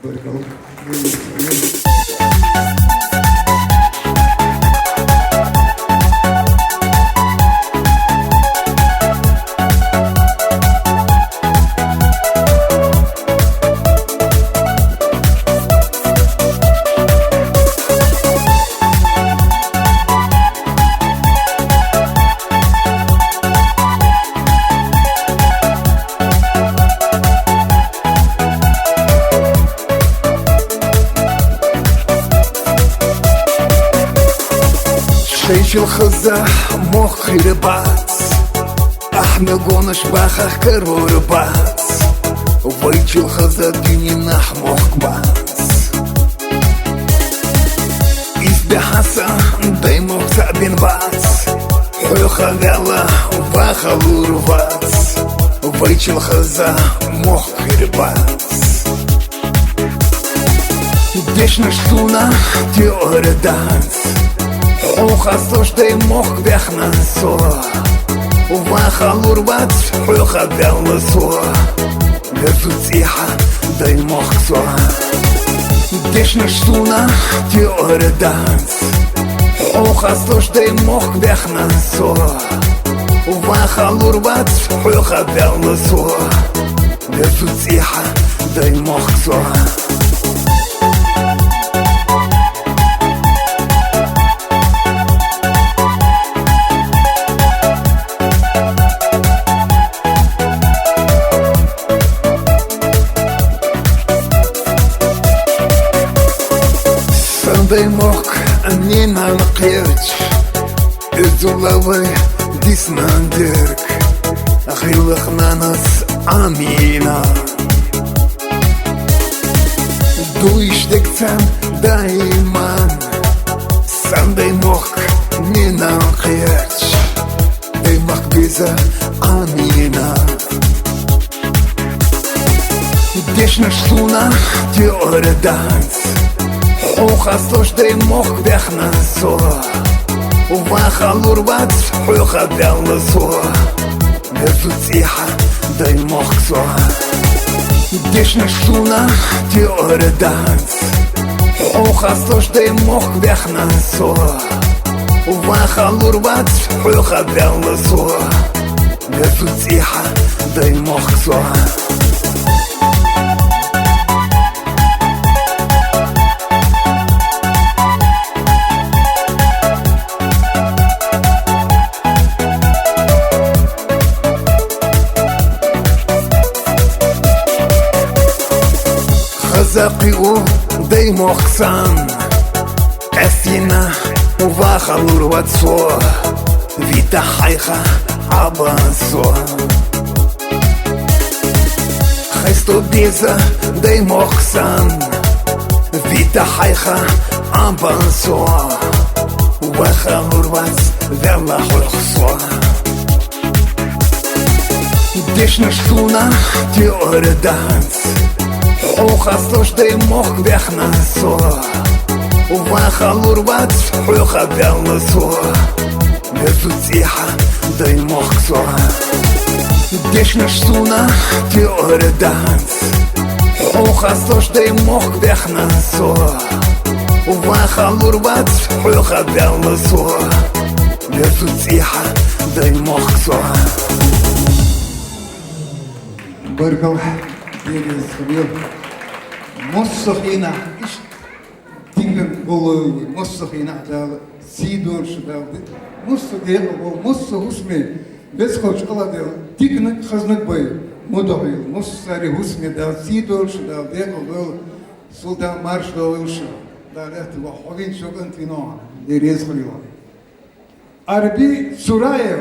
Bakalım. شيش الخزة مخي رباط احنا قونش باخخ كرو رباط وبيتش الخزة ديني نحمخ باس إذ حسا دايمو سابين باس حيوخا غالا وباخلو رباط وبيتش الخزة مخي رباط ديش نشتونا تيور دانس وخاصو شتي مخ بيخنا سوا وباخلو رباط حيوخا غالا سوا غزو تسيحة داي مخ سوا ديش نشتونا تيور دانس وخاصو شتي مخ بيخنا سوا وباخلو رباط حيوخا غالا سوا غزو تسيحة داي مخ سوا Дай мог, не нанqirch Izulawi dismandirk Akhilak nanas amina Du ishteksan daiman San дай мог, не nанqirch Дай mog biza amina Desh nashtuna tiore dans وخاصو شتي مخ بيخنا سوا وباخلو رباط حيوخا غالا سوا غزو تسيحة داي مخ سوا ديش نشتونا تيور دانس وخاصو شتي مخ بيخنا سوا وباخلو رباط حيوخا غالا سوا غزو تسيحة داي مخ سوا زاقيو داي مخسان أسينا وباخلو روات سوا فيتا حيخة عبان سوا خيستو بيزا داي مخسان فيتا حيخة عبان سوا وباخلو روات ذالا حلق سوا ديش نشتونا تيور دانس وخاصو شتي مخ بيخنا سوا وباخلو رباط حيوخا غالا سوا غزو تسيحة داي مخ سوا ديش نشتونا تيور دانس وخاصو شتي مخ بيخنا سوا وباخلو رباط حيوخا غالا سوا غزو تسيحة داي مخ سوا Bakalım. Deniz kılıyor. Mussakina iş dinlen bolu mussakina dağlı sidor şu dağlı mussakina bol mussak usme bez koç aladı diknek haznek boy modoyul mussari usme dağ sidor şu dağ dağlı sultan marş dağlı şu dağlı ve hovin çok antino deniz kılıyor. Arbi Surayev